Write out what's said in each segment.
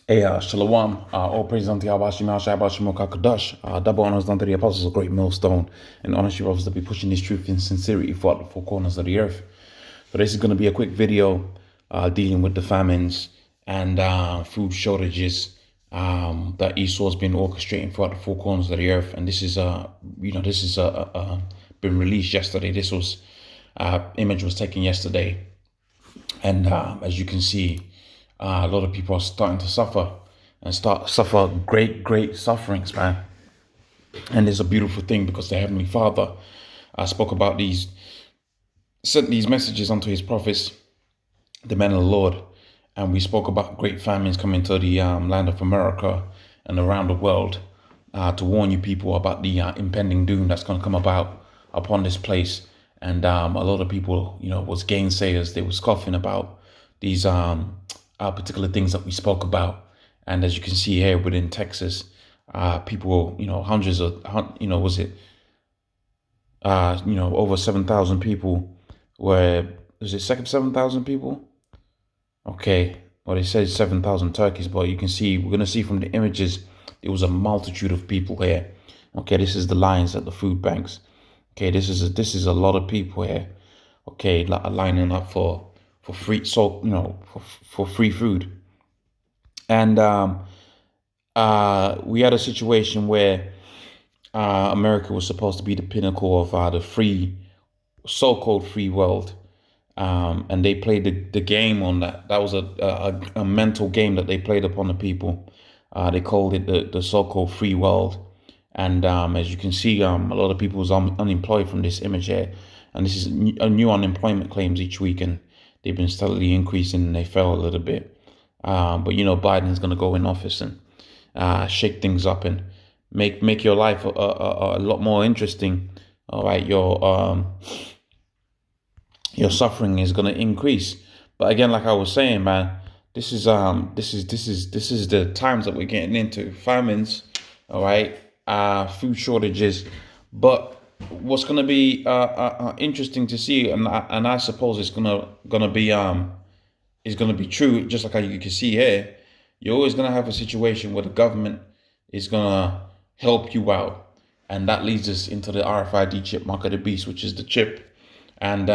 Shalom, all praise unto Yahweh Shema Shabbat Shemokah Kadosh, double honors unto the apostles of great millstone, and honor you brothers to be pushing this truth in sincerity throughout the four corners of the earth. So this is going to be a quick video dealing with the famines and food shortages that Esau's been orchestrating throughout the four corners of the earth. And this is been released yesterday. This was image was taken yesterday, and as you can see, a lot of people are starting to suffer and suffer great sufferings, man. And it's a beautiful thing because the Heavenly Father spoke about sent these messages unto his prophets, the men of the Lord. And we spoke about great famines coming to the land of America and around the world to warn you people about the impending doom that's going to come about upon this place. And a lot of people, was gainsayers. They were scoffing about these particular things that we spoke about. And as you can see here within Texas, people, hundreds of, over 7,000 people was it 7,000 people? Okay, well, they said 7,000 turkeys, but you can see, we're going to see from the images, there was a multitude of people here. Okay, this is the lines at the food banks. Okay, this is a lot of people here. Okay, lining up for free, so for free food. And we had a situation where America was supposed to be the pinnacle of the free, so-called free world. And they played the game on that. That was a mental game that they played upon the people. They called it the so-called free world. And as you can see, a lot of people was unemployed from this image here. And this is a new unemployment claims each week, and they've been steadily increasing, and they fell a little bit. But Biden's going to go in office and shake things up and make your life a lot more interesting. All right, your suffering is going to increase. But again, like I was saying, man, this is the times that we're getting into: famines, all right, food shortages. But what's going to be interesting to see, and I suppose it's gonna be is going to be true, just like how you can see here. You're always going to have a situation where the government is going to help you out. And that leads us into the RFID chip, mark of the beast, which is the chip. And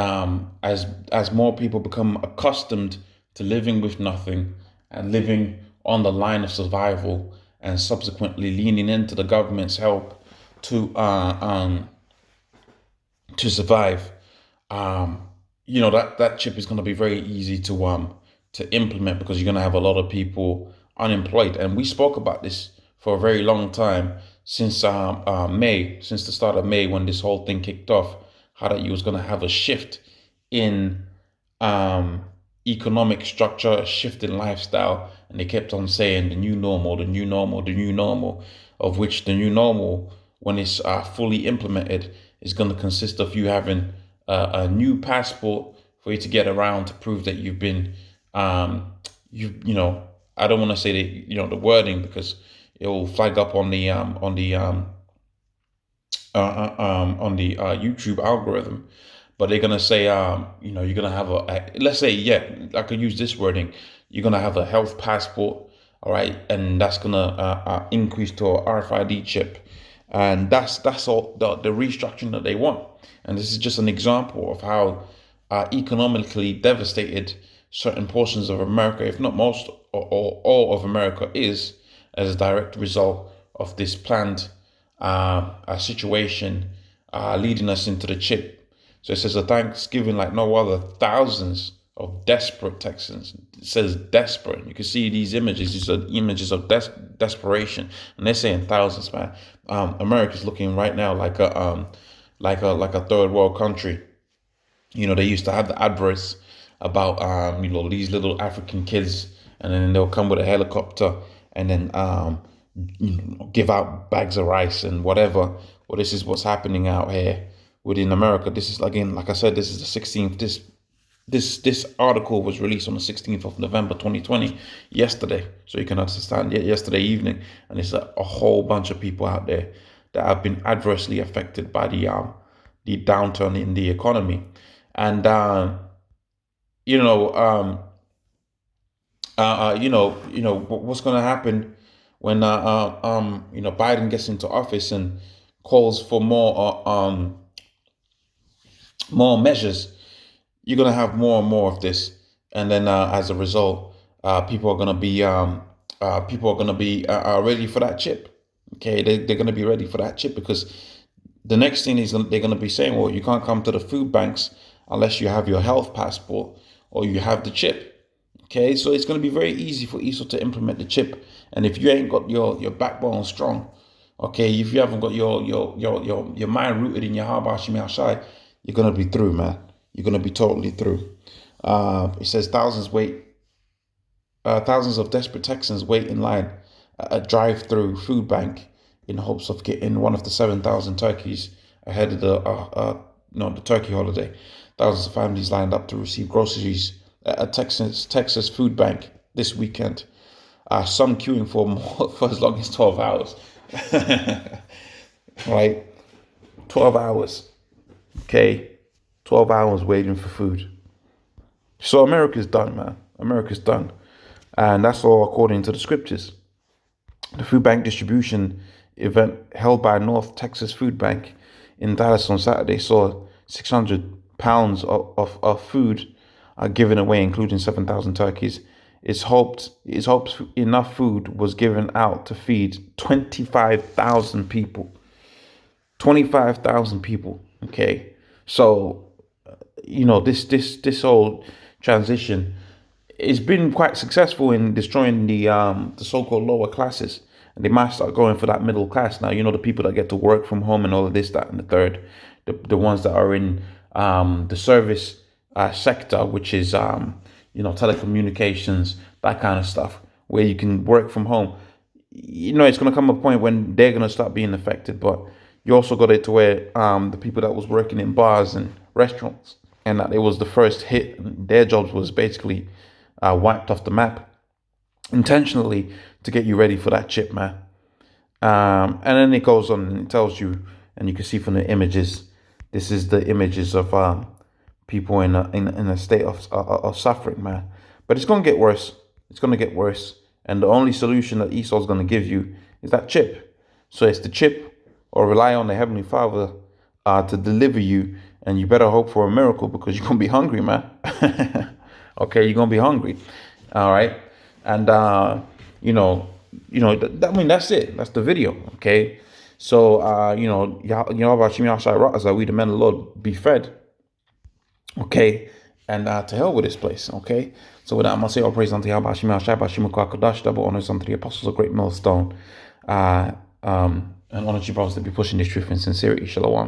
as more people become accustomed to living with nothing and living on the line of survival, and subsequently leaning into the government's help to survive, that chip is going to be very easy to implement, because you're going to have a lot of people unemployed. And we spoke about this for a very long time, since May, since the start of May, when this whole thing kicked off, how that you was going to have a shift in economic structure, a shift in lifestyle. And they kept on saying the new normal, the new normal, the new normal, of which the new normal, when it's fully implemented, is going to consist of you having a new passport for you to get around, to prove that you've been, I don't want to say that, the wording, because it will flag up on the YouTube algorithm. But they're gonna say, you're gonna have let's say, yeah, I could use this wording. You're gonna have a health passport, all right, and that's gonna increase to a RFID chip, and that's all the restructuring that they want. And this is just an example of how economically devastated certain portions of America, if not most or all of America, is, as a direct result of this planned situation leading us into the chip. So it says, a Thanksgiving like no other, thousands of desperate Texans. It says desperate. You can see these images. These are images of desperation, and they're saying thousands, man. America's looking right now like a third world country. They used to have the adverts about these little African kids, and then they'll come with a helicopter, and then give out bags of rice and whatever. Well, this is what's happening out here within America. This is, again, like I said, this is the 16th. This article was released on the 16th of November 2020, yesterday. So you can understand, yesterday evening, and there's a whole bunch of people out there that have been adversely affected by the downturn in the economy. And what's going to happen when Biden gets into office and calls for more measures. You're going to have more and more of this, and then as a result, people are going to be ready for that chip. Okay, they're going to be ready for that chip, because the next thing is they're going to be saying, well, you can't come to the food banks unless you have your health passport or you have the chip. Okay, so it's going to be very easy for Esau to implement the chip. And if you ain't got your backbone strong, okay, if you haven't got your mind rooted in your Habashim Hashai, you're going to be through, man. You're going to be totally through. It says thousands of desperate Texans wait in line at a drive-through food bank in hopes of getting one of the 7,000 turkeys ahead of the turkey holiday. Thousands of families lined up to receive groceries at a Texas food bank this weekend. Some queuing for more, for as long as 12 hours. Right? 12 hours. Okay? 12 hours waiting for food. So America's done, man. America's done. And that's all according to the scriptures. The food bank distribution event held by North Texas Food Bank in Dallas on Saturday saw 600 pounds of food given away, including 7,000 turkeys. It's hoped enough food was given out to feed 25,000 people. 25,000 people. Okay, so this whole transition, it's been quite successful in destroying the so-called lower classes, and they might start going for that middle class now. The people that get to work from home and all of this, that, and the third, the ones that are in the service sector, which is telecommunications, that kind of stuff, where you can work from home. It's going to come a point when they're going to start being affected, but you also got it to where the people that was working in bars and restaurants, and that it was the first hit, their jobs was basically wiped off the map intentionally to get you ready for that chip, man. And then it goes on and it tells you, and you can see from the images, this is the images of people in a state of suffering, man. But it's going to get worse. It's going to get worse. And the only solution that Esau's going to give you is that chip. So it's the chip, or rely on the Heavenly Father to deliver you. And you better hope for a miracle, because you're going to be hungry, man. Okay, you're going to be hungry. All right. And, that's it. That's the video. Okay. So, about we the men of the Lord, be fed. Okay. And to hell with this place. Okay. So with that, I'm going to say all praise unto Yahweh Shemi Ashai, Bashim Kodash, double honors unto the apostles of Great Millstone. And honor to you brothers that be pushing this truth in sincerity. Shalom.